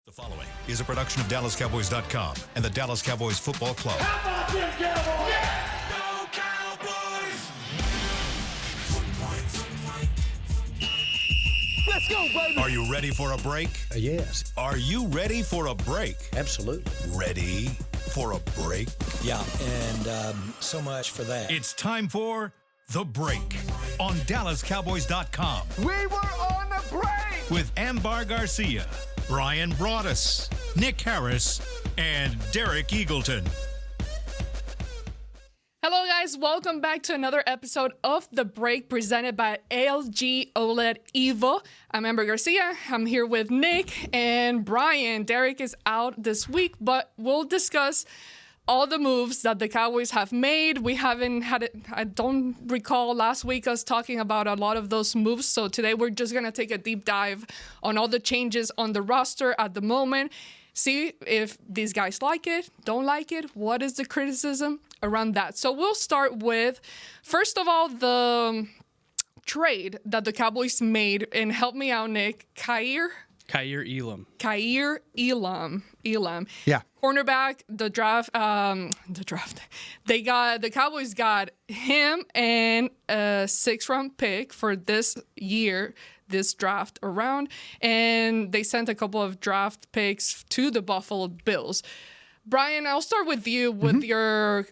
The following is a production of DallasCowboys.com and the Dallas Cowboys Football Club. How about them Cowboys? Yeah! Go Cowboys! Let's go, baby! Are you ready for a break? Yes. Are you ready for a break? Absolutely. Ready for a break? Yeah, and so much for that. It's time for The Break on DallasCowboys.com. We were on the break! With Ambar Garcia, Bryan Broaddus, Nick Harris, and Derek Eagleton. Hello, guys. Welcome back to another episode of The Break presented by LG OLED Evo. I'm Ambar Garcia. I'm here with Nick and Bryan. Derek is out this week, but we'll discuss all the moves that the Cowboys have made. We haven't had it. I don't recall last week us talking about a lot of those moves. So today we're just going to take a deep dive on all the changes on the roster at the moment. See if these guys like it, don't like it. What is the criticism around that? So we'll start with, first of all, the trade that the Cowboys made. And help me out, Nick. Kaiir Elam. Yeah. Cornerback, the draft. The Cowboys got him and a 6th-round pick for this year, this draft around, and they sent a couple of draft picks to the Buffalo Bills. Bryan, I'll start with you with your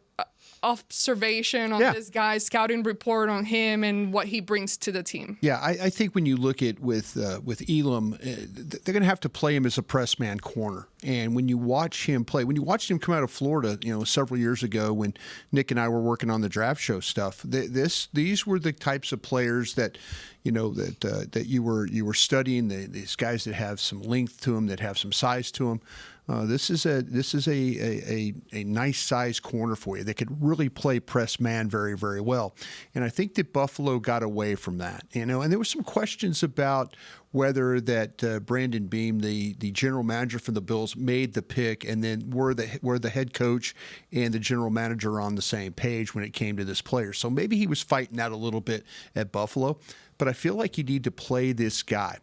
observation on this guy's scouting report on him and what he brings to the team. Yeah, I think when you look at with Elam, they're going to have to play him as a press man corner. And when you watch him play, when you watched him come out of Florida, several years ago when Nick and I were working on the draft show stuff, these were the types of players that that you were studying. These guys that have some length to them, that have some size to them. This is a nice size corner for you. They could really play press man very, very well. And I think that Buffalo got away from that, and there were some questions about whether that Brandon Beam, the general manager for the Bills, made the pick, and then were the head coach and the general manager on the same page when it came to this player. So maybe he was fighting that a little bit at Buffalo, but I feel like you need to play this guy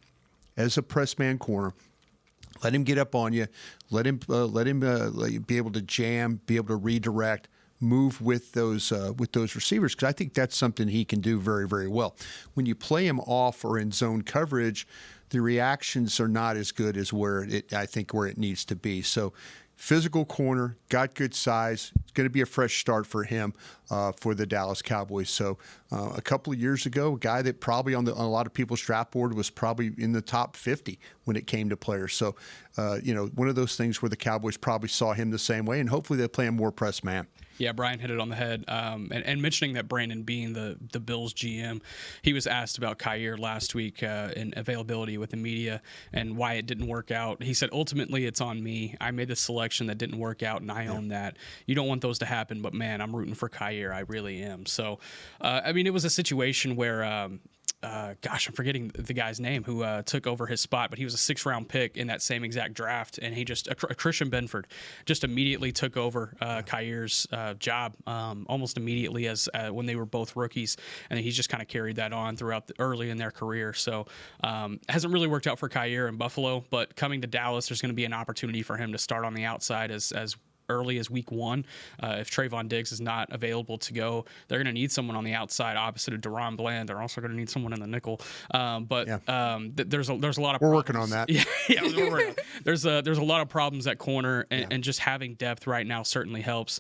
as a press man corner. Let him get up on you. Let him be able to jam, be able to redirect, move with those receivers, because I think that's something he can do very, very well. When you play him off or in zone coverage, the reactions are not as good as where it needs to be. So, physical corner, got good size. It's going to be a fresh start for him for the Dallas Cowboys. So a couple of years ago, a guy that probably on a lot of people's draft board was probably in the top 50 when it came to players. So, one of those things where the Cowboys probably saw him the same way, and hopefully they play him more press man. Yeah, Bryan hit it on the head. And mentioning that Brandon being the Bills GM, he was asked about Kaiir last week in availability with the media and why it didn't work out. He said, ultimately, it's on me. I made the selection that didn't work out, and I own that. You don't want those to happen, but, man, I'm rooting for Kaiir. I really am. So, it was a situation where I'm forgetting the guy's name who took over his spot, but he was a 6th-round pick in that same exact draft, and he Christian Benford just immediately took over Kaiir's job almost immediately as when they were both rookies, and he's just kind of carried that on throughout early in their career. So hasn't really worked out for Kaiir in Buffalo, but coming to Dallas, there's going to be an opportunity for him to start on the outside as early as week 1. If Trayvon Diggs is not available to go, they're going to need someone on the outside opposite of Deron Bland. They're also going to need someone in the nickel. There's a lot of We're problems. working on that. We're working on. There's a lot of problems at corner, and just having depth right now certainly helps.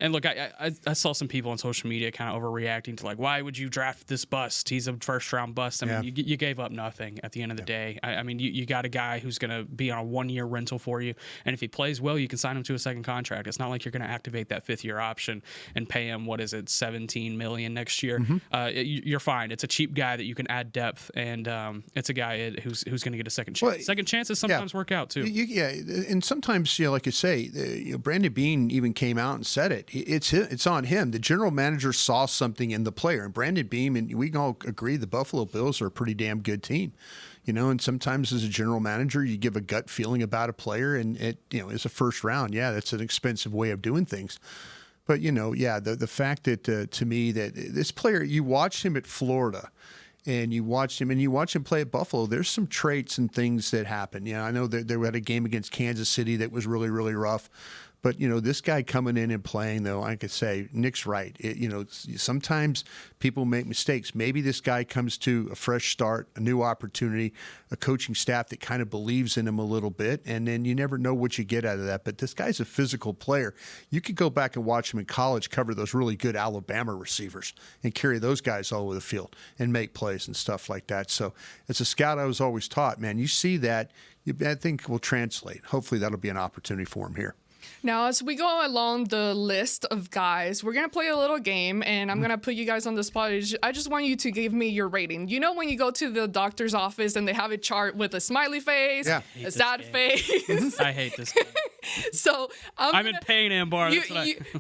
And look, I saw some people on social media kind of overreacting to, like, why would you draft this bust? He's a first-round bust. I mean, you gave up nothing at the end of the day. You got a guy who's going to be on a 1-year rental for you, and if he plays well, you can sign him to a second contract. It's not like you're going to activate that 5th-year option and pay him, $17 million next year. You're fine. It's a cheap guy that you can add depth, and it's a guy who's going to get a second chance. Well, second chances sometimes work out too. And sometimes, like you say, Brandon Beane even came out and said it. It's on him. The general manager saw something in the player, and Brandon Beam, and we can all agree the Buffalo Bills are a pretty damn good team. And sometimes as a general manager, you give a gut feeling about a player, and it, is a first round. Yeah, that's an expensive way of doing things. But, the fact that, to me, that this player, you watched him at Florida, and you watch him play at Buffalo, there's some traits and things that happen. I know that they had a game against Kansas City that was really, really rough. But, this guy coming in and playing, though, I could say Nick's right. Sometimes people make mistakes. Maybe this guy comes to a fresh start, a new opportunity, a coaching staff that kind of believes in him a little bit, and then you never know what you get out of that. But this guy's a physical player. You could go back and watch him in college cover those really good Alabama receivers and carry those guys all over the field and make plays and stuff like that. So as a scout, I was always taught, man, you see that, I think will translate. Hopefully that'll be an opportunity for him here. Now, as we go along the list of guys, we're going to play a little game, and I'm going to put you guys on the spot. I just want you to give me your rating. You know when you go to the doctor's office and they have a chart with a smiley face, a sad face? I hate this game. So I'm in pain, Ambar.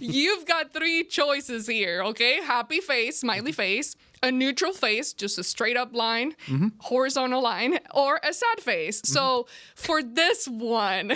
You've got three choices here, okay? Happy face, smiley face, a neutral face, just a straight up line, horizontal line, or a sad face. So for this one,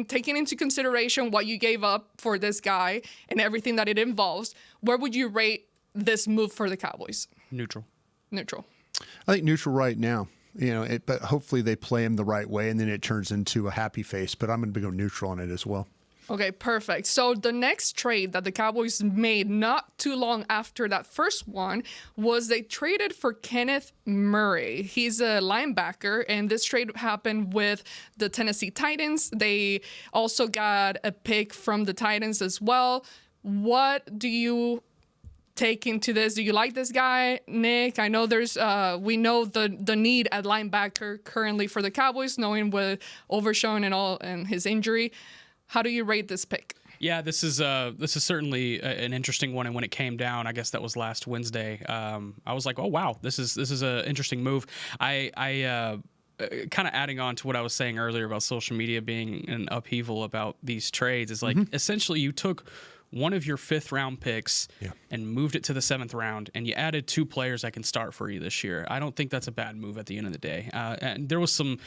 taking into consideration what you gave up for this guy and everything that it involves, where would you rate this move for the Cowboys? Neutral. I think neutral right now. But hopefully they play him the right way, and then it turns into a happy face. But I'm going to go neutral on it as well. Okay, perfect. So the next trade that the Cowboys made not too long after that first one was they traded for Kenneth Murray. He's a linebacker, and this trade happened with the Tennessee Titans. They also got a pick from the Titans as well. What do you take into this? Do you like this guy, Nick? I know we know the need at linebacker currently for the Cowboys, knowing with Overshown and his injury. How do you rate this pick? Yeah, this is certainly an interesting one. And when it came down, I guess that was last Wednesday. I was like, oh wow, this is an interesting move. I kind of adding on to what I was saying earlier about social media being an upheaval about these trades is like essentially you took one of your 5th round picks and moved it to the 7th round, and you added 2 players that can start for you this year. I don't think that's a bad move at the end of the day. And there was some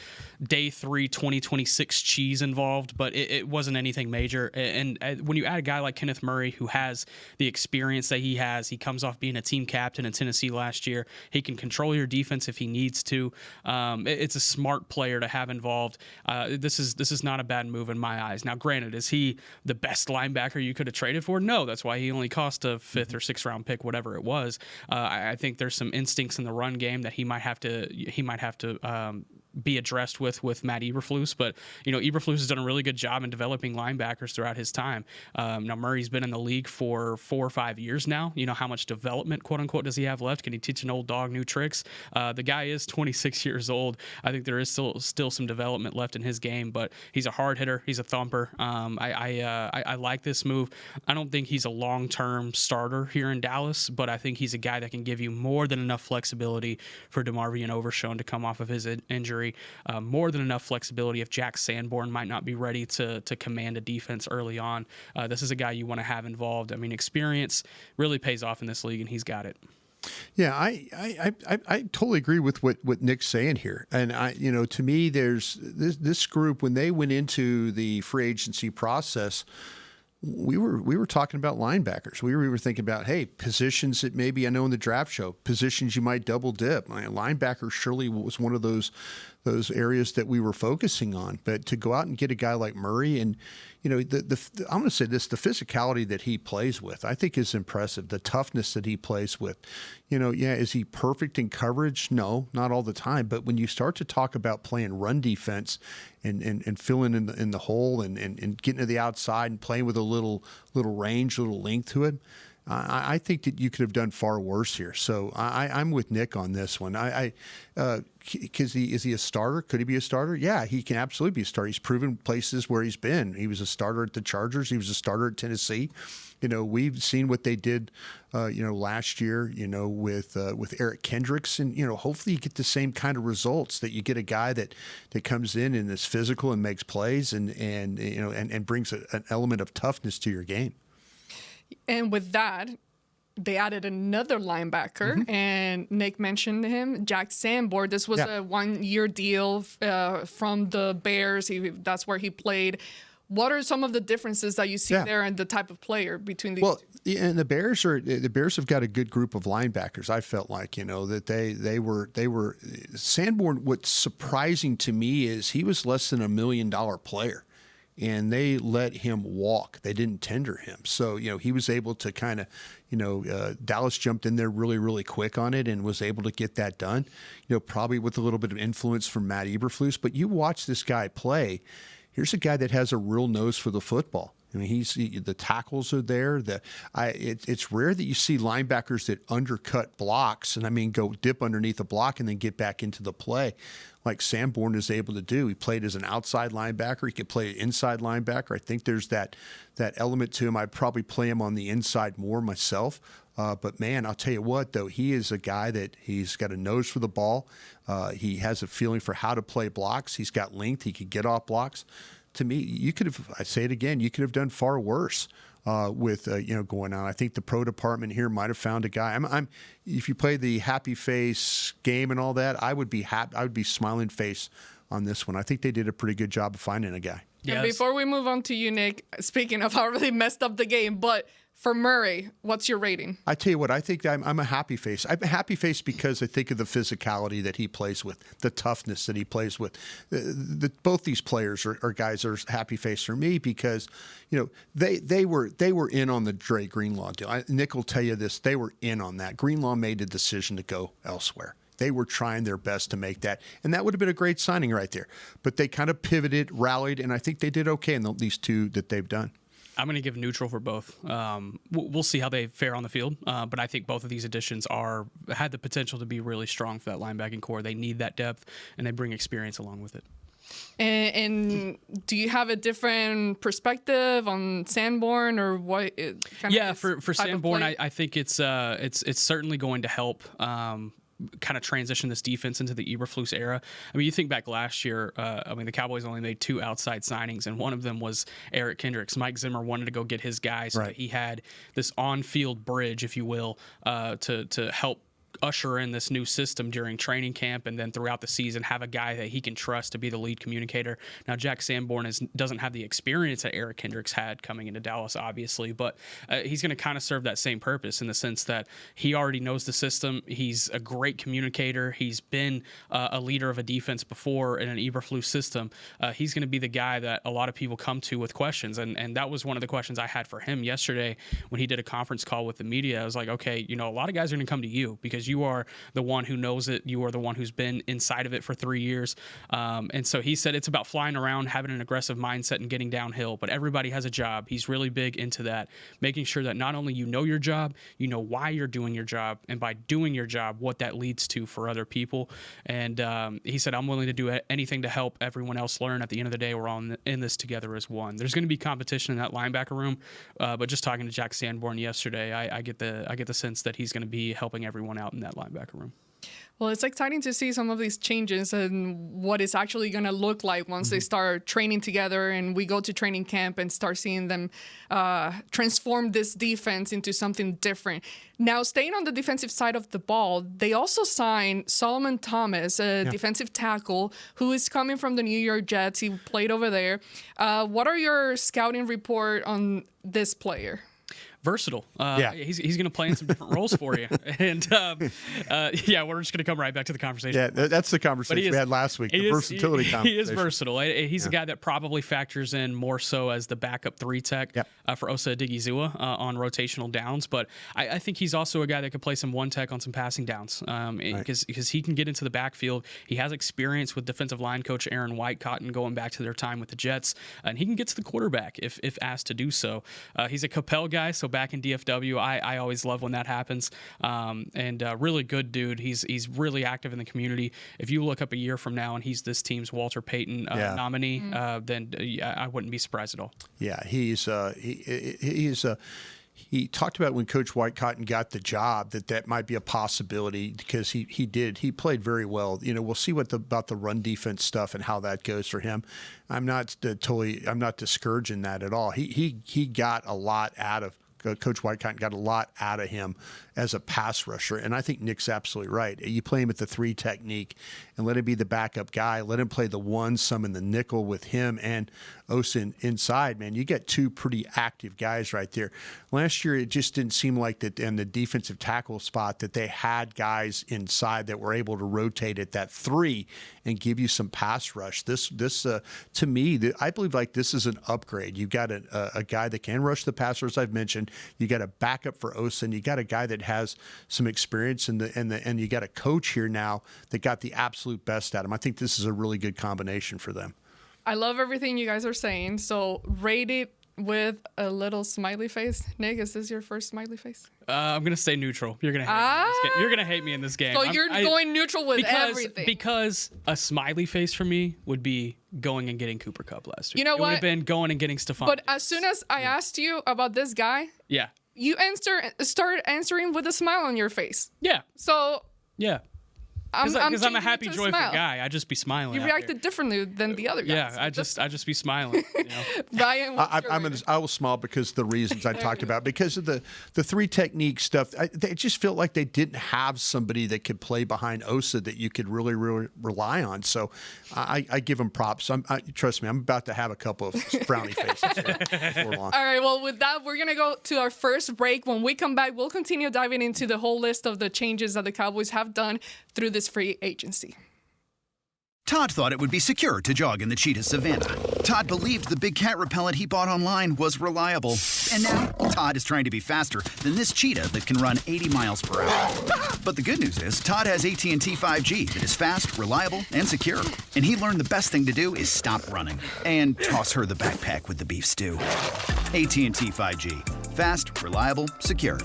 day 3 2026 cheese involved, but it wasn't anything major. And when you add a guy like Kenneth Murray, who has the experience that he has, he comes off being a team captain in Tennessee last year. He can control your defense if he needs to. It's a smart player to have involved. This is not a bad move in my eyes. Now, granted, is he the best linebacker you could have traded for? No, that's why he only cost a 5th or 6th round pick, whatever it was. I think there's some instincts in the run game that he might have to be addressed with Matt Eberflus, but Eberflus has done a really good job in developing linebackers throughout his time. Now Murray's been in the league for 4 or 5 years now. How much development, quote unquote, does he have left? Can he teach an old dog new tricks? The guy is 26 years old. I think there is still some development left in his game, but he's a hard hitter. He's a thumper. I like this move. I don't think he's a long-term starter here in Dallas, but I think he's a guy that can give you more than enough flexibility for DeMarvion Overshown to come off of his injury. More than enough flexibility if Jack Sanborn might not be ready to command a defense early on. This is a guy you want to have involved. I mean, experience really pays off in this league, and he's got it. Yeah, I totally agree with what Nick's saying here. And to me, there's this group, when they went into the free agency process, we were talking about linebackers. We were thinking about, hey, positions that maybe, I know in the draft show, positions you might double dip. Linebacker surely was one of those areas that we were focusing on. But to go out and get a guy like Murray, and I'm going to say this, the physicality that he plays with, I think is impressive. The toughness that he plays with. Is he perfect in coverage? No, not all the time. But when you start to talk about playing run defense and filling in the hole and getting to the outside and playing with a little range, little length to it, I think that you could have done far worse here. So I'm with Nick on this one. Is he a starter? Could he be a starter? Yeah, he can absolutely be a starter. He's proven places where he's been. He was a starter at the Chargers. He was a starter at Tennessee. We've seen what they did, last year, with Eric Kendricks, and hopefully you get the same kind of results, that you get a guy that comes in and is physical and makes plays and brings an element of toughness to your game. And with that, they added another linebacker, and Nick mentioned him, Jack Sanborn. This was a 1-year deal from the Bears. That's where he played. What are some of the differences that you see Yeah. there and the type of player between these Well, two? and the Bears have got a good group of linebackers. I felt like, that they were Sanborn. What's surprising to me is he was less than $1 million player, and they let him walk. They didn't tender him. So, he was able to kind of, Dallas jumped in there really, really quick on it and was able to get that done, probably with a little bit of influence from Matt Eberflus. But you watch this guy play. Here's a guy that has a real nose for the football. I mean, the tackles are there. It's rare that you see linebackers that undercut blocks and go dip underneath a block and then get back into the play, like Sanborn is able to do. He played as an outside linebacker. He could play an inside linebacker. I think there's that element to him. I'd probably play him on the inside more myself. But man, I'll tell you what, though, he is a guy that he's got a nose for the ball. He has a feeling for how to play blocks. He's got length. He could get off blocks. To me, I say it again, you could have done far worse with going on. I think the pro department here might have found a guy. If you play the happy face game and all that, I would be happy. I would be smiling face on this one. I think they did a pretty good job of finding a guy. And before we move on to you, Nick, speaking of how really messed up the game, but for Murray, what's your rating? I tell you what, I think I'm a happy face. I'm a happy face because I think of the physicality that he plays with, the toughness that he plays with. Both these players are guys that are happy face for me because, they were in on the Dre Greenlaw deal. Nick will tell you this, they were in on that. Greenlaw made the decision to go elsewhere. They were trying their best to make that, and that would have been a great signing right there. But they kind of pivoted, rallied, and I think they did okay in these two that they've done. I'm going to give neutral for both. We'll see how they fare on the field, but I think both of these additions had the potential to be really strong for that linebacking core. They need that depth, and they bring experience along with it. And do you have a different perspective on Sanborn or what? For Sanborn, I think it's certainly going to help. Kind of transition this defense into the Eberflus era. You think back last year, the Cowboys only made 2 outside signings, and one of them was Eric Kendricks. Mike Zimmer wanted to go get his guy so that he had this on-field bridge, if you will, to help usher in this new system during training camp and then throughout the season, have a guy that he can trust to be the lead communicator. Now, Jack Sanborn doesn't have the experience that Eric Kendricks had coming into Dallas, obviously, but he's going to kind of serve that same purpose in the sense that he already knows the system. He's a great communicator. He's been a leader of a defense before in an Eberflus system. He's going to be the guy that a lot of people come to with questions, and that was one of the questions I had for him yesterday when he did a conference call with the media. I was like, okay, a lot of guys are going to come to you because you are the one who knows it. You are the one who's been inside of it for 3 years. And so he said it's about flying around, having an aggressive mindset and getting downhill, but everybody has a job. He's really big into that, making sure that not only you know your job, you know why you're doing your job, and by doing your job, what that leads to for other people. And he said, I'm willing to do anything to help everyone else learn. At the end of the day, we're all in this together as one. There's going to be competition in that linebacker room, but just talking to Jack Sanborn yesterday, I get the sense that he's going to be helping everyone out in that linebacker room. Well, it's exciting to see some of these changes and what it's actually going to look like once they start training together and we go to training camp and start seeing them transform this defense into something different. Now, staying on the defensive side of the ball, they also signed Solomon Thomas, a defensive tackle, who is coming from the New York Jets. He played over there. What are your scouting report on this player? Versatile. He's going to play in some different roles for you. And we're just going to come right back to the conversation. Yeah, that's the conversation we had last week, the versatility conversation. He is versatile. He's a guy that probably factors in more so as the backup 3 tech for Osa Odigizua on rotational downs. But I think he's also a guy that could play some 1 tech on some passing downs because he can get into the backfield. He has experience with defensive line coach Aaron Whitecotton going back to their time with the Jets, and he can get to the quarterback if asked to do so. He's a Capel guy, so back in DFW, I always love when that happens. And really good dude. He's really active in the community. If you look up a year from now and he's this team's Walter Payton nominee, then I wouldn't be surprised at all. Yeah, he talked about when Coach Whitecotton got the job that might be a possibility because he played very well. We'll see about the run defense stuff and how that goes for him. I'm not discouraging that at all. He got a lot out of Coach Whitecott got a lot out of him as a pass rusher. And I think Nick's absolutely right. You play him at the 3 technique and let him be the backup guy. Let him play the 1, some in the nickel with him and Osen inside, man. You get 2 pretty active guys right there. Last year, it just didn't seem like that in the defensive tackle spot that they had guys inside that were able to rotate at that 3 and give you some pass rush. This to me, I believe like this is an upgrade. You've got a guy that can rush the passer, as I've mentioned. You got a backup for Osen. You got a guy that has some experience and you got a coach here now that got the absolute best out of him. I think this is a really good combination for them. I love everything you guys are saying. So rate it with a little smiley face. Nick, is this your first smiley face? I'm gonna stay neutral. You're gonna hate me in this game. You're gonna hate me in this game. So you're going neutral with everything. Because a smiley face for me would be going and getting Cooper Kupp last week. You know it what? would have been going and getting Stephon. But as soon as I asked you about this guy, yeah, you started answering with a smile on your face. yeah, So yeah. I'm Because I'm a changing it happy, to a joyful smile. guy. I just be smiling. You out reacted there. differently than the other guys. Yeah, I just be smiling. You know? Ryan, what's your rating? I will smile because of the reasons I talked about. Because of the 3 technique stuff, they just felt like they didn't have somebody that could play behind Osa that you could really rely on. So I give them props. Trust me, I'm about to have a couple of frowny faces here before long. All right, well, with that, we're going to go to our first break. When we come back, we'll continue diving into the whole list of the changes that the Cowboys have done through this free agency. Todd thought it would be secure to jog in the cheetah savanna. Todd believed the big cat repellent he bought online was reliable. And now, Todd is trying to be faster than this cheetah that can run 80 miles per hour. But the good news is, Todd has AT&T 5G that is fast, reliable, and secure. And he learned the best thing to do is stop running and toss her the backpack with the beef stew. AT&T 5G. Fast, reliable, secure.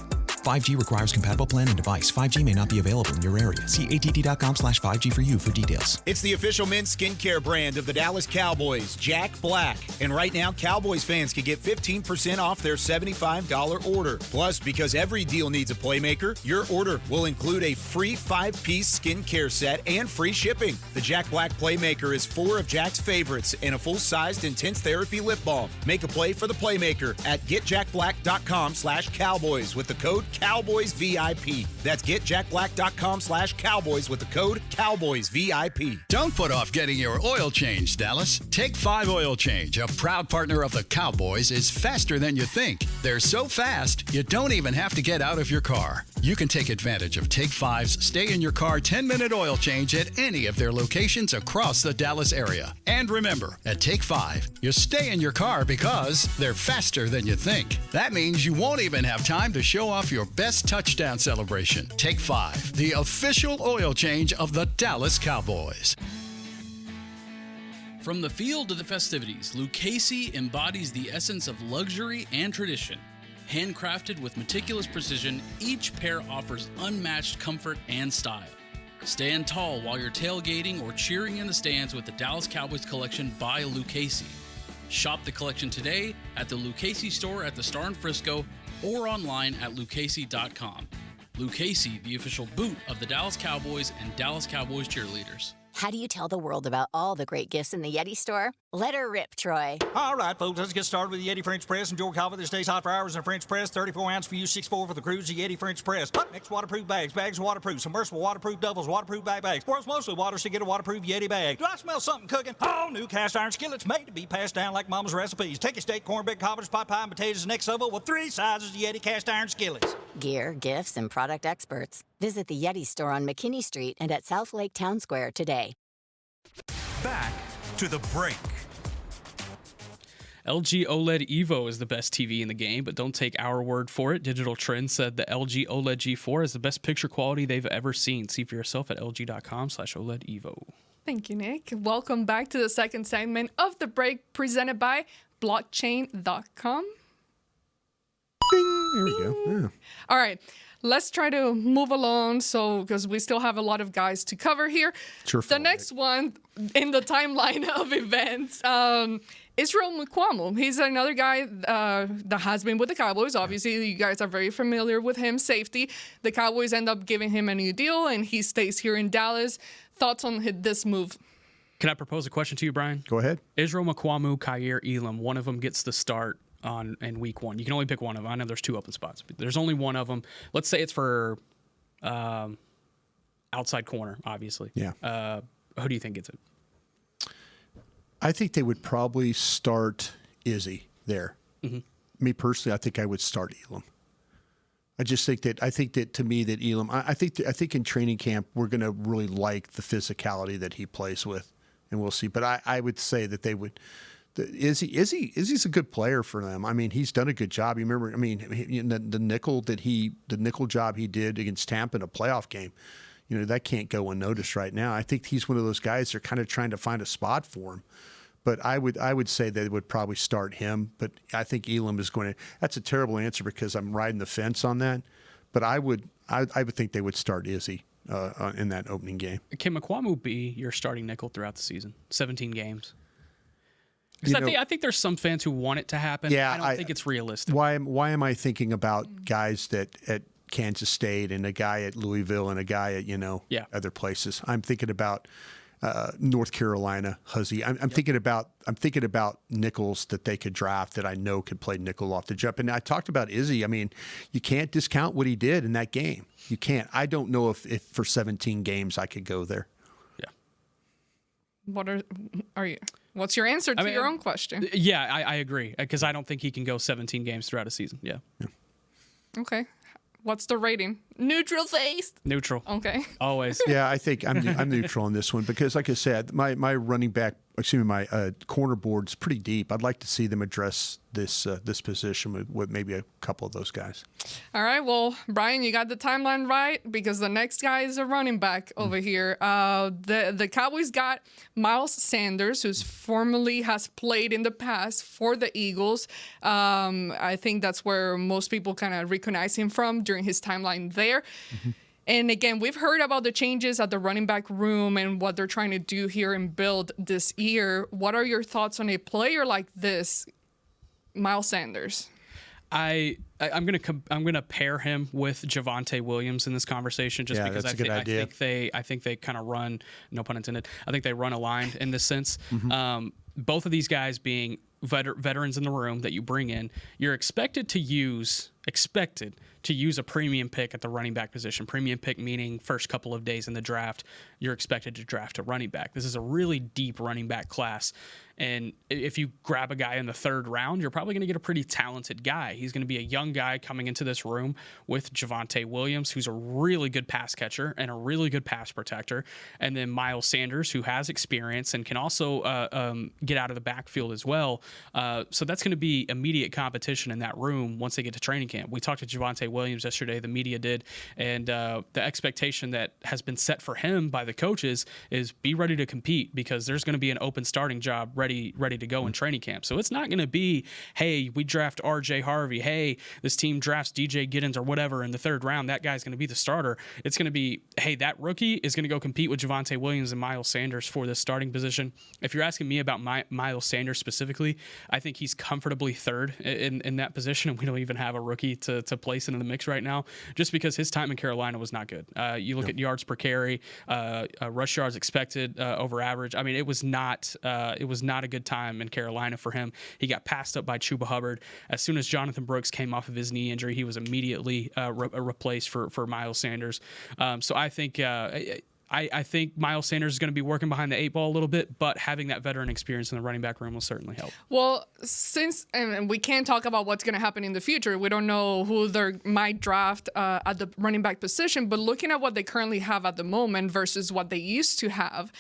5G requires compatible plan and device. 5G may not be available in your area. See att.com/5G for you for details. It's the official men's skincare brand of the Dallas Cowboys, Jack Black. And right now, Cowboys fans can get 15% off their $75 order. Plus, because every deal needs a playmaker, your order will include a free 5-piece skincare set and free shipping. The Jack Black Playmaker is 4 of Jack's favorites and a full-sized intense therapy lip balm. Make a play for the playmaker at getjackblack.com/Cowboys with the code CowboysVIP. That's getjackblack.com/Cowboys with the code CowboysVIP. Don't put off getting your oil change, Dallas. Take 5 Oil Change, a proud partner of the Cowboys, is faster than you think. They're so fast, you don't even have to get out of your car. You can take advantage of Take 5's stay-in-your-car 10-minute oil change at any of their locations across the Dallas area. And remember, at Take 5, you stay in your car because they're faster than you think. That means you won't even have time to show off your best touchdown celebration. Take 5, the official oil change of the Dallas Cowboys. From the field to the festivities, Lucchese embodies the essence of luxury and tradition. Handcrafted with meticulous precision, each pair offers unmatched comfort and style. Stand tall while you're tailgating or cheering in the stands with the Dallas Cowboys collection by Lucchese. Shop the collection today at the Lucchese store at the Star in Frisco or online at lucchese.com. Lucchese, the official boot of the Dallas Cowboys and Dallas Cowboys cheerleaders. How do you tell the world about all the great gifts in the Yeti store? Let her rip, Troy. All right, folks, let's get started with the Yeti French Press. Enjoy coffee that stays hot for hours in a French press. 34 ounce for you, 6'4" for the cruise. The Yeti French Press. Up next, waterproof bags. Bags waterproof. Submersible waterproof doubles. Waterproof backpacks. World's mostly water, so get a waterproof Yeti bag. Do I smell something cooking? Oh, new cast iron skillets made to be passed down like Mama's recipes. Take a steak, cornbread, cobbler's pot pie, and potatoes and next level with 3 sizes of Yeti cast iron skillets. Gear, gifts, and product experts. Visit the Yeti store on McKinney Street and at South Lake Town Square today. Back to the break. LG OLED Evo is the best TV in the game, but don't take our word for it. Digital Trends said the LG OLED G4 is the best picture quality they've ever seen. See for yourself at lg.com/OLED Evo. Thank you, Nick. Welcome back to the second segment of the break presented by blockchain.com. Ding, there we go. Yeah. All right. Let's try to move along, because we still have a lot of guys to cover here. The next one in the timeline of events, Israel Mukuamu. He's another guy that has been with the Cowboys. Obviously, you guys are very familiar with him. Safety. The Cowboys end up giving him a new deal, and he stays here in Dallas. Thoughts on this move? Can I propose a question to you, Brian? Go ahead. Israel Mukuamu, Kaiir Elam, one of them gets the start in week 1. You can only pick one of them. I know there's 2 open spots, but there's only one of them. Let's say it's for outside corner, obviously. Yeah. Who do you think gets it? I think they would probably start Izzy there. Mm-hmm. Me personally, I think I would start Elam. I think that to me that Elam, I think in training camp we're going to really like the physicality that he plays with, and we'll see. But I would say that they would. Izzy's a good player for them. I mean, he's done a good job. You remember? I mean, the nickel job he did against Tampa in a playoff game. You know, that can't go unnoticed right now. I think he's one of those guys they're kind of trying to find a spot for him. But I would say they would probably start him. But I think Elam is going to. That's a terrible answer because I'm riding the fence on that. But I would think they would start Izzy in that opening game. Can McQuamu be your starting nickel throughout the season? 17 games. Because I think there's some fans who want it to happen. Yeah, I don't think it's realistic. Why am I thinking about guys that at Kansas State and a guy at Louisville and a guy at other places? I'm thinking about North Carolina, Huzzy. I'm thinking about nickels that they could draft that I know could play nickel off the jump. And I talked about Izzy. I mean, you can't discount what he did in that game. You can't. I don't know if for 17 games I could go there. Yeah. What are you? What's your answer to your own question? Yeah, I agree because I don't think he can go 17 games throughout a season. Yeah. Okay. What's the rating? Neutral faced. Neutral. Okay. Always. Yeah, I think I'm neutral on this one because, like I said, my corner board's pretty deep. I'd like to see them address this position with maybe a couple of those guys. All right. Well, Brian, you got the timeline right because the next guy is a running back over here. The Cowboys got Miles Sanders, who's formerly has played in the past for the Eagles. I think that's where most people kind of recognize him from during his timeline there. Mm-hmm. And again, we've heard about the changes at the running back room and what they're trying to do here and build this year. What are your thoughts on a player like this, Miles Sanders? I'm gonna pair him with Javonte Williams in this conversation just because I think they kind of run, no pun intended, I think they run aligned in this sense. Mm-hmm. Both of these guys being veterans in the room that you bring in, you're expected to use a premium pick at the running back position. Premium pick meaning first couple of days in the draft, you're expected to draft a running back. This is a really deep running back class. And if you grab a guy in the 3rd round, you're probably going to get a pretty talented guy. He's going to be a young guy coming into this room with Javonte Williams, who's a really good pass catcher and a really good pass protector. And then Miles Sanders, who has experience and can also get out of the backfield as well. So that's going to be immediate competition in that room once they get to training camp. We talked to Javonte Williams yesterday, the media did, and the expectation that has been set for him by the coaches is be ready to compete because there's going to be an open starting job ready to go in training camp. So it's not going to be, hey, we draft RJ Harvey. Hey, this team drafts DJ Giddens or whatever in the 3rd round. That guy's going to be the starter. It's going to be, hey, that rookie is going to go compete with Javonte Williams and Miles Sanders for this starting position. If you're asking me about Miles Sanders specifically, I think he's comfortably 3rd in that position, and we don't even have a rookie to place into the mix right now just because his time in Carolina was not good. You look at yards per carry, rush yards expected over average. I mean, it was not a good time in Carolina for him. He got passed up by Chuba Hubbard. As soon as Jonathan Brooks came off of his knee injury, he was immediately replaced for Miles Sanders. So I think I think Miles Sanders is going to be working behind the 8 ball a little bit, but having that veteran experience in the running back room will certainly help. Well, and we can't talk about what's going to happen in the future. We don't know who they might draft at the running back position, but looking at what they currently have at the moment versus what they used to have,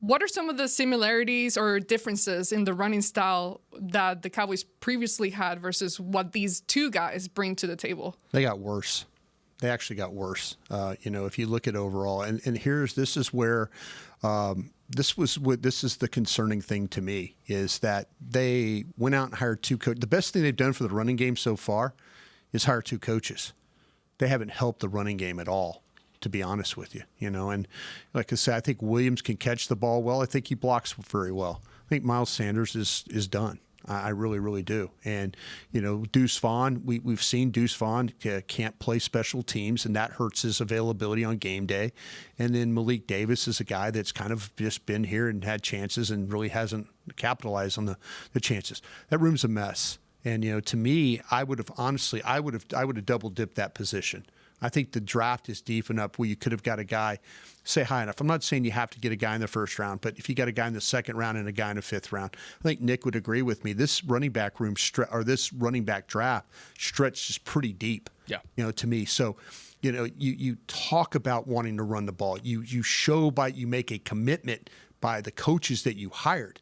what are some of the similarities or differences in the running style that the Cowboys previously had versus what these two guys bring to the table? They got worse. They actually got worse. If you look at overall, and this is where this is the concerning thing to me is that they went out and hired 2 coaches. The best thing they've done for the running game so far is hire 2 coaches. They haven't helped the running game at all, to be honest with you. And like I said, I think Williams can catch the ball well. I think he blocks very well. I think Miles Sanders is done. I really, really do. And, Deuce Vaughn, we've seen Deuce Vaughn can't play special teams, and that hurts his availability on game day. And then Malik Davis is a guy that's kind of just been here and had chances and really hasn't capitalized on the chances. That room's a mess. And to me, I would have double dipped that position. I think the draft is deep enough where you could have got a guy, say high enough. I'm not saying you have to get a guy in the first round, but if you got a guy in the second round and a guy in the fifth round, I think Nick would agree with me. This running back room this running back draft stretches pretty deep. Yeah. To me. So, you talk about wanting to run the ball. You show you make a commitment by the coaches that you hired.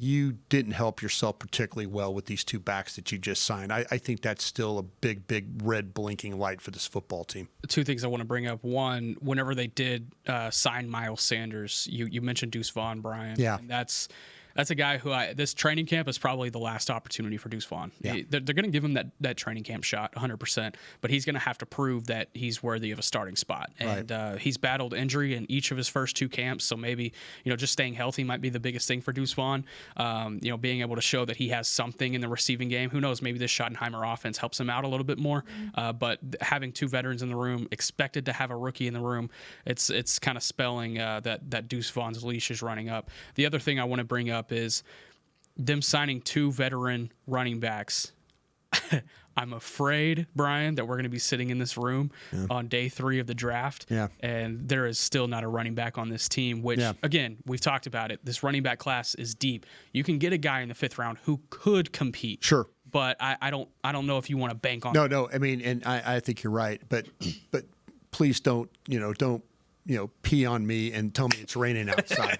You didn't help yourself particularly well with these two backs that you just signed. I think that's still a big, big red blinking light for this football team. Two things I want to bring up. One, whenever they did sign Miles Sanders, you mentioned Deuce Vaughn, Brian. Yeah. And that's a guy who this training camp is probably the last opportunity for Deuce Vaughn. Yeah. They're going to give him that training camp shot 100%, but he's going to have to prove that he's worthy of a starting spot. And he's battled injury in each of his first two camps, so maybe just staying healthy might be the biggest thing for Deuce Vaughn. Being able to show that he has something in the receiving game. Who knows? Maybe this Schottenheimer offense helps him out a little bit more. But having two veterans in the room, expected to have a rookie in the room, it's kind of spelling that Deuce Vaughn's leash is running up. The other thing I want to bring up is them signing two veteran running backs. I'm afraid, Brian, that we're going to be sitting in this room on day 3 of the draft, and there is still not a running back on this team, which, again, we've talked about it. This running back class is deep. You can get a guy in the 5th round who could compete. Sure. But I don't know if you want to bank on No, I mean, and I think you're right, but please don't pee on me and tell me it's raining outside.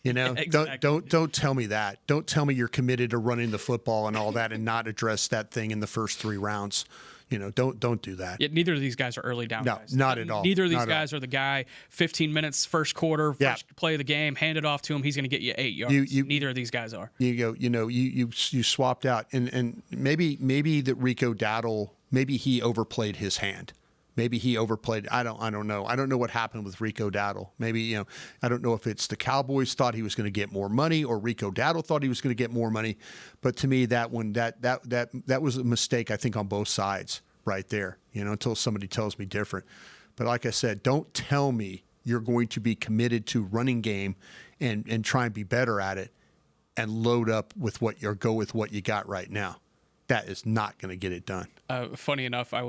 Exactly. Don't tell me that. Don't tell me you're committed to running the football and all that and not address that thing in the first 3 rounds. Don't do that. Yet neither of these guys are early down guys. Not at all. Neither of these guys are the guy, 15 minutes, first quarter, first play of the game, hand it off to him, he's going to get you 8 yards. Neither of these guys are. You swapped out. And maybe that Rico Dowdle, maybe he overplayed his hand. Maybe he overplayed. I don't know. I don't know what happened with Rico Dowdle. Maybe, I don't know if it's the Cowboys thought he was going to get more money or Rico Dowdle thought he was going to get more money. But to me, that was a mistake, I think, on both sides right there, until somebody tells me different. But like I said, don't tell me you're going to be committed to running game and try and be better at it and load up with go with what you got right now. That is not going to get it done. Funny enough, I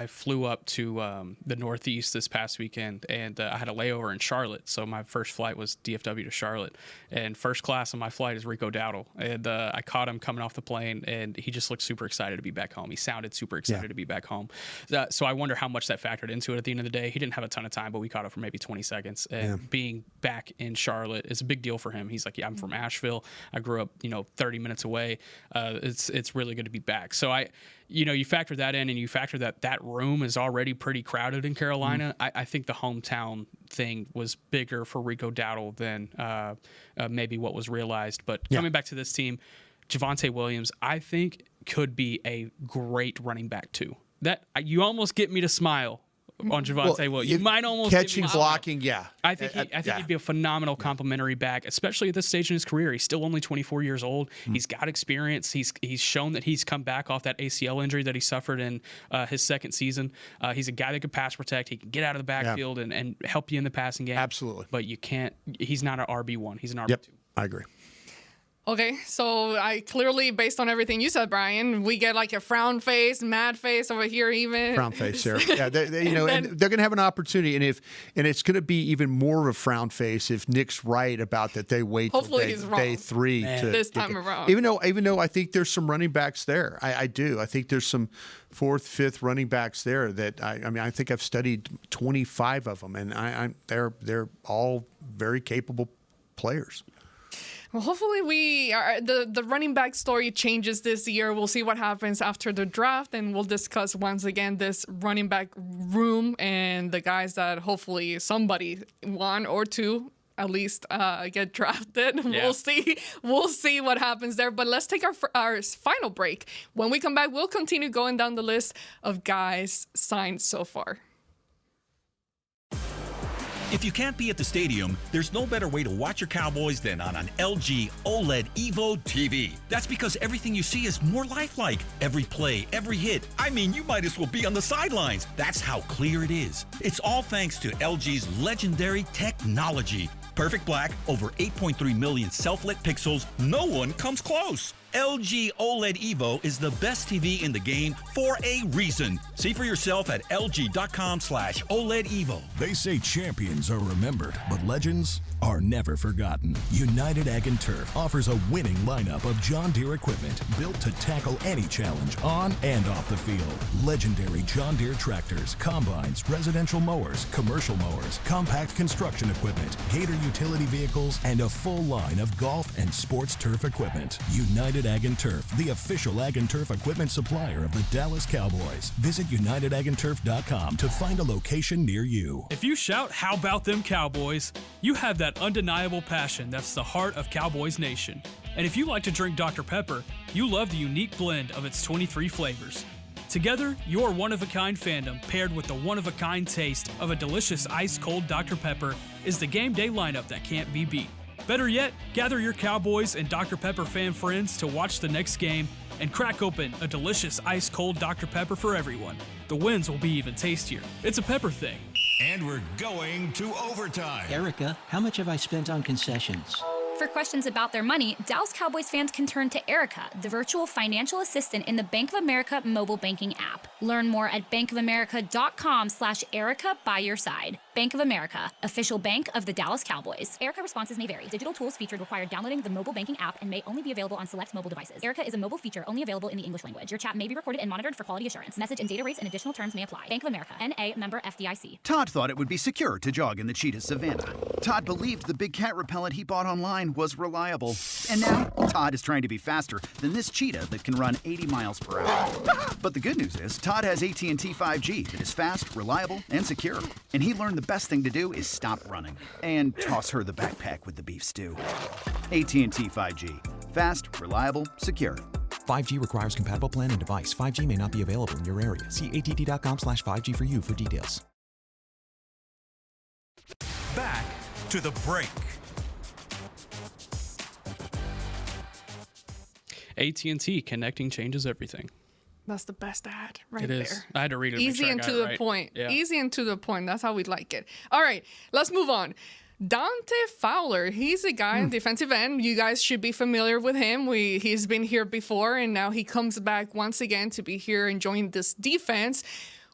flew up to the Northeast this past weekend, and I had a layover in Charlotte. So my first flight was DFW to Charlotte, and first class on my flight is Rico Dowdle, and I caught him coming off the plane, and he just looked super excited to be back home. He sounded super excited to be back home. So I wonder how much that factored into it at the end of the day. He didn't have a ton of time, but we caught up for maybe 20 seconds. And being back in Charlotte is a big deal for him. He's like, I'm from Asheville. I grew up, 30 minutes away. It's really good to be back. So you factor that in, and you factor that room is already pretty crowded in Carolina. I think the hometown thing was bigger for Rico Dowdle than maybe what was realized. But coming back to this team, Javonte Williams, I think, could be a great running back too. That you almost get me to smile on Javonte Williams. You might almost catching, blocking, I think he'd be a phenomenal complimentary back, especially at this stage in his career. He's still only 24 years old. He's got experience. He's shown that he's come back off that ACL injury that he suffered in his second season. He's a guy that could pass protect. He can get out of the backfield and help you in the passing game. Absolutely. But you can't. He's not an RB1. He's an RB2. Yep, I agree. Okay, so I clearly, based on everything you said, Brian, we get like a frown face, mad face over here, even frown face there. Yeah, and they're going to have an opportunity, and it's going to be even more of a frown face if Nick's right about that. They wait till day 3 to this time around. Even though I think there's some running backs there, I do. I think there's some 4th, 5th running backs there that I think I've studied 25 of them, and they're all very capable players. Well, hopefully the running back story changes this year. We'll see what happens after the draft, and we'll discuss once again this running back room and the guys that hopefully somebody, 1 or 2 at least, get drafted. Yeah. We'll see what happens there. But let's take our final break. When we come back, we'll continue going down the list of guys signed so far. If you can't be at the stadium, there's no better way to watch your Cowboys than on an LG OLED Evo TV. That's because everything you see is more lifelike. Every play, every hit. I mean, you might as well be on the sidelines. That's how clear it is. It's all thanks to LG's legendary technology. Perfect black, over 8.3 million self-lit pixels. No one comes close. LG OLED Evo is the best TV in the game for a reason. See for yourself at lg.com/OLED Evo. They say champions are remembered, but legends are never forgotten. United Ag and Turf offers a winning lineup of John Deere equipment built to tackle any challenge on and off the field. Legendary John Deere tractors, combines, residential mowers, commercial mowers, compact construction equipment, Gator utility vehicles, and a full line of golf and sports turf equipment. United Ag and Turf, the official Ag and Turf equipment supplier of the Dallas Cowboys. Visit UnitedAgAndTurf.com to find a location near you. If you shout, "How about them Cowboys?" you have that undeniable passion that's the heart of Cowboys Nation. And if you like to drink Dr. Pepper, you love the unique blend of its 23 flavors. Together, your one-of-a-kind fandom paired with the one-of-a-kind taste of a delicious ice-cold Dr. Pepper is the game day lineup that can't be beat. Better yet, gather your Cowboys and Dr. Pepper fan friends to watch the next game and crack open a delicious ice-cold Dr. Pepper for everyone. The wins will be even tastier. It's a pepper thing. And we're going to overtime. Erica, how much have I spent on concessions? For questions about their money, Dallas Cowboys fans can turn to Erica, the virtual financial assistant in the Bank of America mobile banking app. Learn more at bankofamerica.com/Erica by your side. Bank of America, official bank of the Dallas Cowboys. Erica responses may vary. Digital tools featured require downloading the mobile banking app and may only be available on select mobile devices. Erica is a mobile feature only available in the English language. Your chat may be recorded and monitored for quality assurance. Message and data rates and additional terms may apply. Bank of America, N.A., member FDIC. Todd thought it would be secure to jog in the cheetah savanna. Todd believed the big cat repellent he bought online was reliable. And now, Todd is trying to be faster than this cheetah that can run 80 miles per hour. But the good news is, Todd has AT&T 5G that is fast, reliable, and secure. And he learned the best thing to do is stop running and toss her the backpack with the beef stew. AT&T 5G. Fast, reliable, secure. 5G requires compatible plan and device. 5G may not be available in your area. See att.com/5G for you for details. Back to the break. AT&T, connecting changes everything. That's the best ad right It there. is. I had to read it. Easy and to the point. Yeah. Easy and to the point. That's how we like it. All right, let's move on. Dante Fowler, he's a guy on defensive end. You guys should be familiar with him. He's been here before, and now he comes back once again to be here and join this defense.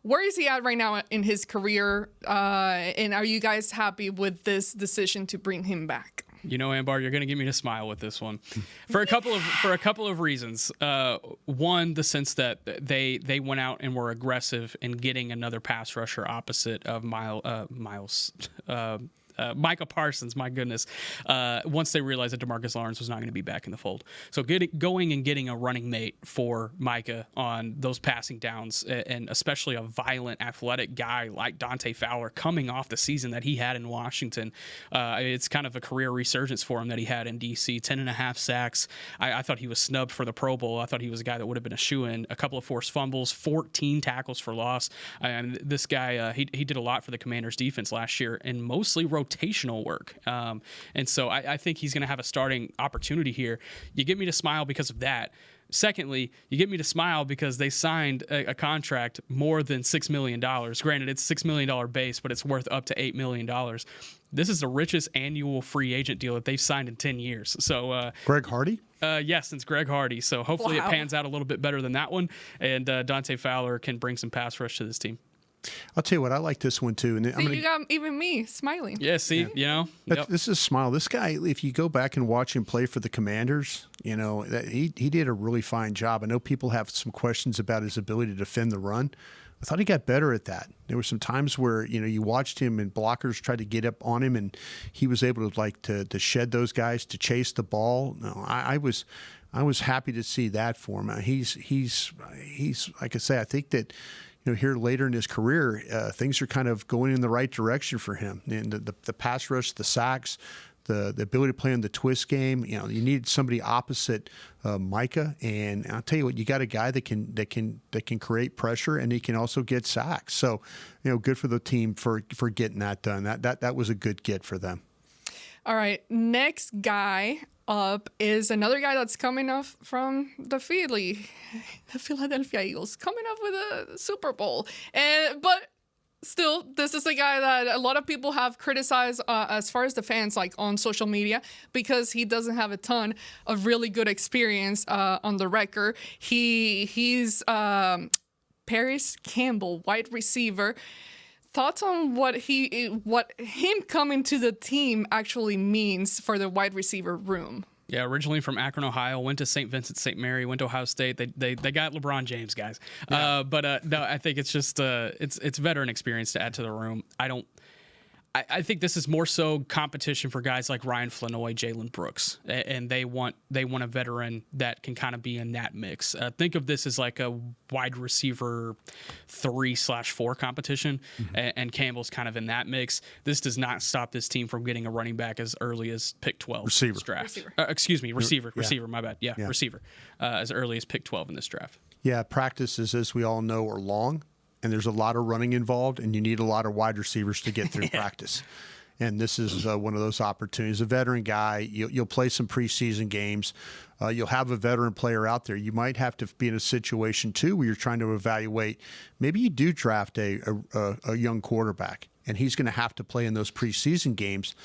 Where is he at right now in his career? And are you guys happy with this decision to bring him back? You know, Ambar, you're going to get me to smile with this one for a couple of reasons. One, the sense that they went out and were aggressive in getting another pass rusher opposite of Micah Parsons, my goodness, once they realized that DeMarcus Lawrence was not going to be back in the fold. So going and getting a running mate for Micah on those passing downs, and especially a violent, athletic guy like Dante Fowler coming off the season that he had in Washington, it's kind of a career resurgence for him that he had in D.C., 10.5 sacks. I thought he was snubbed for the Pro Bowl. I thought he was a guy that would have been a shoo-in. A couple of forced fumbles, 14 tackles for loss. And this guy, he did a lot for the Commanders' defense last year, and mostly rotational work. And so I think he's going to have a starting opportunity here. You get me to smile because of that. Secondly, you get me to smile because they signed a contract more than $6 million. Granted, it's $6 million base, but it's worth up to $8 million. This is the richest annual free agent deal that they've signed in 10 years. So Greg Hardy? Yes, since Greg Hardy. So hopefully it pans out a little bit better than that one, and Dante Fowler can bring some pass rush to this team. I'll tell you what, I like this one too. And you got even me smiling. Yeah, see, you know. This is a smile. This guy, if you go back and watch him play for the Commanders, you know, he did a really fine job. I know people have some questions about his ability to defend the run. I thought he got better at that. There were some times where, you know, you watched him and blockers tried to get up on him, and he was able to shed those guys, to chase the ball. No, I was happy to see that for him. He's like I say, I think that, you know, here later in his career, things are kind of going in the right direction for him. And the pass rush, the sacks, the ability to play in the twist game. You know, you need somebody opposite Micah, and I'll tell you what, you got a guy that can create pressure, and he can also get sacks. So, you know, good for the team for getting that done. That was a good get for them. All right, next guy up is another guy that's coming off from the Philadelphia Eagles, coming up with a Super Bowl. But Still, this is a guy that a lot of people have criticized as far as the fans, like on social media, because he doesn't have a ton of really good experience on the record. He's Paris Campbell, wide receiver. Thoughts on what him coming to the team actually means for the wide receiver room? Yeah, originally from Akron, Ohio, went to St. Vincent St. Mary, went to Ohio State. They got LeBron James, guys. Yeah. No, I think it's just it's veteran experience to add to the room. I think this is more so competition for guys like Ryan Flanoy, Jalen Brooks, and they want a veteran that can kind of be in that mix. Think of this as like a wide receiver 3/4 competition, and Campbell's kind of in that mix. This does not stop this team from getting a running back as early as pick 12 receiver. In this draft. Receiver. My bad. Yeah. Receiver as early as pick 12 in this draft. Yeah, practices, as we all know, are long. And there's a lot of running involved, and you need a lot of wide receivers to get through practice. And this is one of those opportunities. A veteran guy, you'll play some preseason games. You'll have a veteran player out there. You might have to be in a situation, too, where you're trying to evaluate. Maybe you do draft a young quarterback, and he's going to have to play in those preseason games.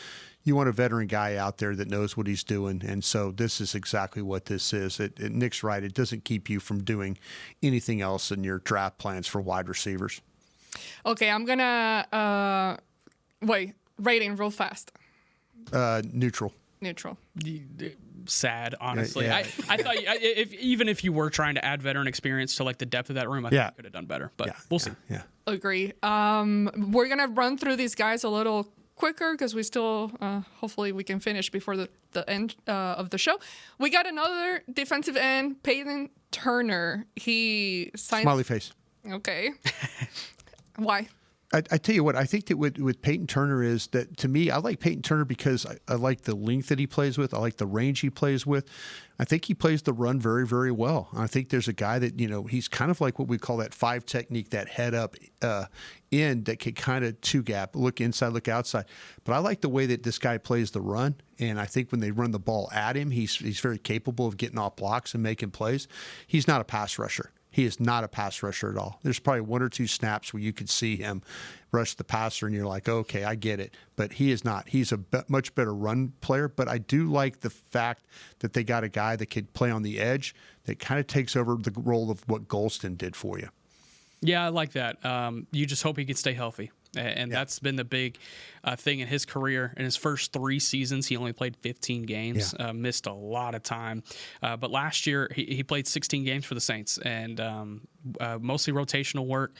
You want a veteran guy out there that knows what he's doing, and so this is exactly what this is. Nick's right. It doesn't keep you from doing anything else in your draft plans for wide receivers. Okay, I'm going to rating real fast. Neutral. Sad, honestly. Yeah. I thought even if you were trying to add veteran experience to like the depth of that room, I think you could have done better, but we'll see. Yeah. Agree. We're going to run through these guys a little quicker because we still hopefully we can finish before the end of the show. We got another defensive end, Peyton Turner. He signed smiley face. Okay. Why? I tell you what, I think that with Peyton Turner is that, to me, I like Peyton Turner because I like the length that he plays with. I like the range he plays with. I think he plays the run very, very well. I think there's a guy that, he's kind of like what we call that 5 technique, that head up end that can kind of 2-gap, look inside, look outside. But I like the way that this guy plays the run. And I think when they run the ball at him, he's very capable of getting off blocks and making plays. He's not a pass rusher. He is not a pass rusher at all. There's probably 1 or 2 snaps where you could see him rush the passer, and you're like, okay, I get it. But he is not. He's a much better run player. But I do like the fact that they got a guy that could play on the edge that kind of takes over the role of what Golston did for you. Yeah, I like that. You just hope he can stay healthy. And that's been the big thing in his career. In his first 3 seasons, he only played 15 games, missed a lot of time. But last year, he played 16 games for the Saints, and mostly rotational work.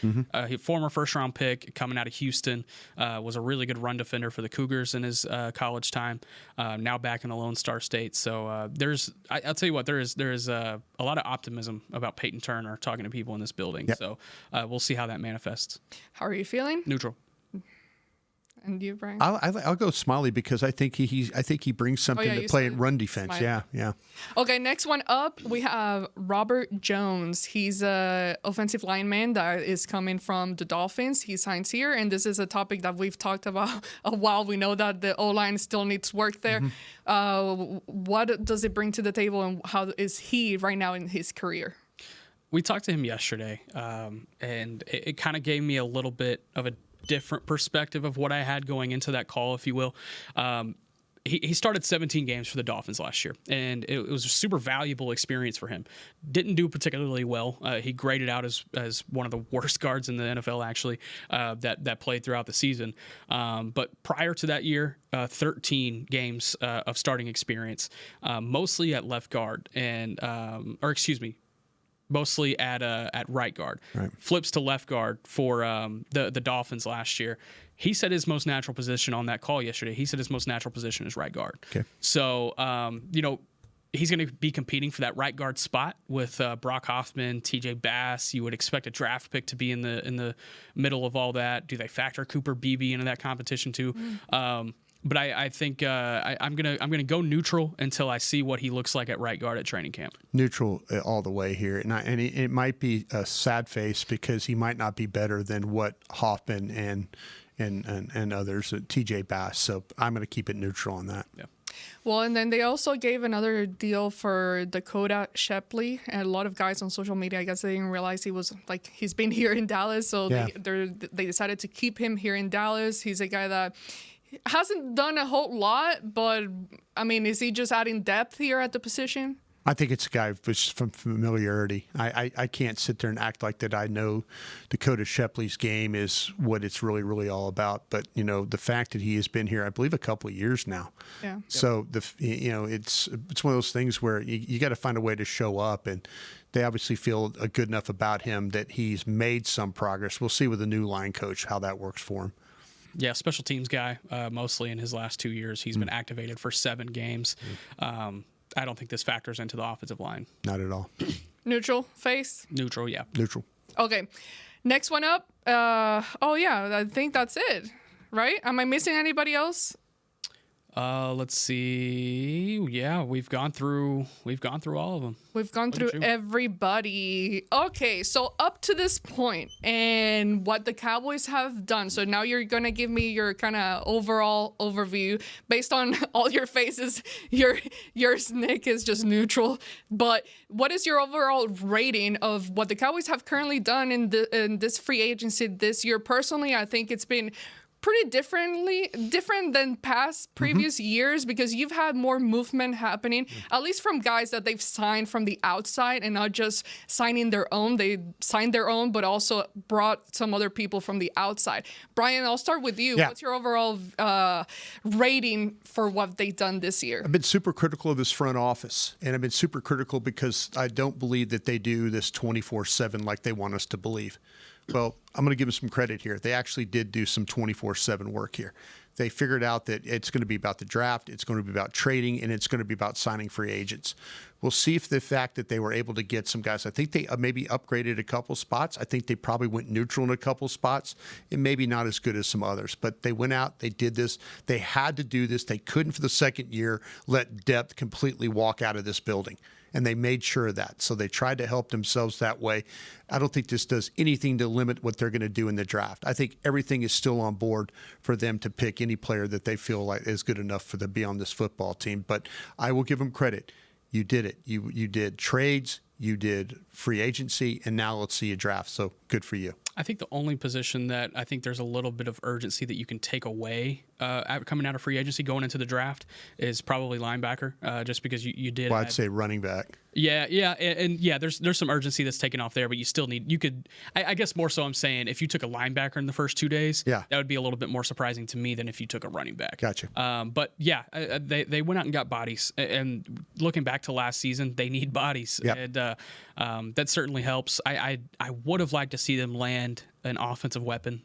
He former first-round pick coming out of Houston, was a really good run defender for the Cougars in his college time, now back in the Lone Star State. So I'll tell you what, there is a lot of optimism about Peyton Turner talking to people in this building. Yep. So we'll see how that manifests. How are you feeling? Neutral. And you, Brian? I'll go smiley because I think he brings something to play in run defense. Smiley. Yeah. Okay, next one up, we have Robert Jones. He's a offensive lineman that is coming from the Dolphins. He signs here, and this is a topic that we've talked about a while. We know that the O-line still needs work there. What does it bring to the table, and how is he right now in his career? We talked to him yesterday, and it kind of gave me a little bit of a different perspective of what I had going into that call, if you will. He started 17 games for the Dolphins last year, and it was a super valuable experience for him. Didn't do particularly well. He graded out as one of the worst guards in the NFL, actually, that played throughout the season. But prior to that year, 13 games of starting experience, mostly at left guard, mostly at right guard. Right. Flips to left guard for the Dolphins last year. He said his most natural position on that call yesterday. He said his most natural position is right guard. Okay. So, he's going to be competing for that right guard spot with Brock Hoffman, TJ Bass. You would expect a draft pick to be in the middle of all that. Do they factor Cooper Beebe into that competition too? But I think I'm gonna go neutral until I see what he looks like at right guard at training camp. Neutral all the way here, and it might be a sad face because he might not be better than what Hoffman and others, TJ Bass. So I'm going to keep it neutral on that. Yeah. Well, and then they also gave another deal for Dakota Shepley, and a lot of guys on social media, I guess they didn't realize he's been here in Dallas, so they decided to keep him here in Dallas. He's a guy that hasn't done a whole lot, but I mean, is he just adding depth here at the position? I think it's a guy just from familiarity. I can't sit there and act like that I know Dakota Shepley's game is what it's really, really all about. But, the fact that he has been here, I believe, a couple of years now. Yeah. So, it's one of those things where you got to find a way to show up. And they obviously feel good enough about him that he's made some progress. We'll see with the new line coach how that works for him. Yeah, special teams guy, mostly in his last 2 years. He's been activated for 7 games. I don't think this factors into the offensive line. Not at all. Neutral face? Neutral, yeah. Neutral. Okay. Next one up. I think that's it, right? Am I missing anybody else? Let's see. Yeah, we've gone through all of them. We've gone through everybody. Okay, so up to this point and what the Cowboys have done. So now you're going to give me your kind of overall overview based on all your faces. Yours, Nick, is just neutral. But what is your overall rating of what the Cowboys have currently done in this free agency this year? Personally, I think it's been pretty different than past previous years, because you've had more movement happening, at least from guys that they've signed from the outside and not just signing their own. They signed their own, but also brought some other people from the outside. Bryan, I'll start with you. Yeah. What's your overall rating for what they've done this year? I've been super critical of this front office, and I've been super critical because I don't believe that they do this 24/7 like they want us to believe. Well, I'm going to give them some credit here. They actually did do some 24/7 work here. They figured out that it's going to be about the draft, it's going to be about trading, and it's going to be about signing free agents. We'll see if the fact that they were able to get some guys, I think they maybe upgraded a couple spots. I think they probably went neutral in a couple spots, and maybe not as good as some others. But they went out, they did this. They had to do this. They couldn't, for the second year, let depth completely walk out of this building. And they made sure of that. So they tried to help themselves that way. I don't think this does anything to limit what they're going to do in the draft. I think everything is still on board for them to pick any player that they feel like is good enough for them to be on this football team. But I will give them credit. You did it. You did trades, you did free agency, and now let's see a draft. So good for you. I think the only position that I think there's a little bit of urgency that you can take away coming out of free agency going into the draft is probably linebacker, just because you did. Well, I'd say running back. Yeah, and there's some urgency that's taken off there, but you still need. I guess more so I'm saying if you took a linebacker in the first 2 days, that would be a little bit more surprising to me than if you took a running back. Gotcha. But yeah, they went out and got bodies, and looking back to last season, they need bodies, and that certainly helps. I would have liked to see them land an offensive weapon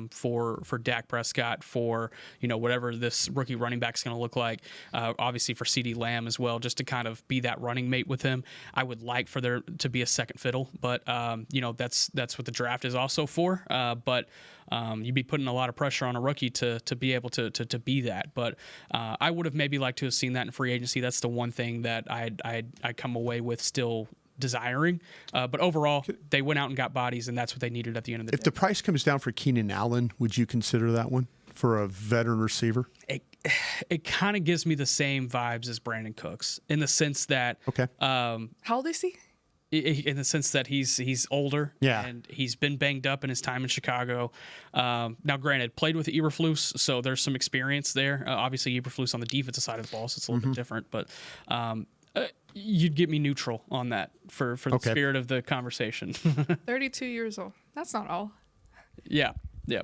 for Dak Prescott, for whatever this rookie running back's going to look like. Obviously for CeeDee Lamb as well, just to kind of be that running mate with him. I would like for there to be a second fiddle, but that's what the draft is also for. But you'd be putting a lot of pressure on a rookie to be able to be that. But I would have maybe liked to have seen that in free agency. That's the one thing that I'd come away with still desiring, but overall they went out and got bodies, and that's what they needed at the end of the day. If the price comes down for Keenan Allen, would you consider that one for a veteran receiver? It kind of gives me the same vibes as Brandon Cooks, in the sense that how old is he? In the sense that he's older, and he's been banged up in his time in Chicago. Now, granted, played with Eberflus, so there's some experience there. Obviously, Eberflus on the defensive side of the ball, so it's a little bit different, but you'd get me neutral on that for the spirit of the conversation. 32 years old. That's not all. Yeah,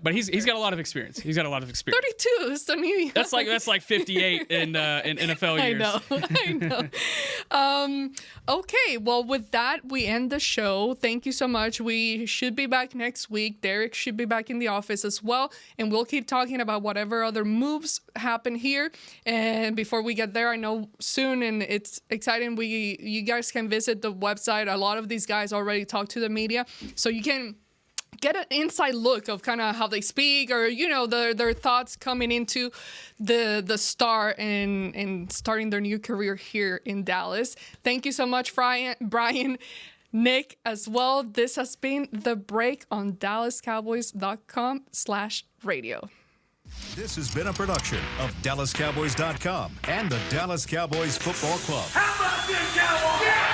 but he's got a lot of experience. 32 is the new. That's like 58 in NFL years. I know. Okay, well, with that, we end the show. Thank you so much. We should be back next week. Derek should be back in the office as well, and we'll keep talking about whatever other moves happen here. And before we get there, I know soon, and it's exciting. You guys can visit the website. A lot of these guys already talk to the media, so you can get an inside look of kind of how they speak, or their thoughts coming into the Star and starting their new career here in Dallas. Thank you so much, Bryan, Nick as well. This has been The Break on DallasCowboys.com/radio. This has been a production of DallasCowboys.com and the Dallas Cowboys Football Club. How about this, Cowboys? Yeah!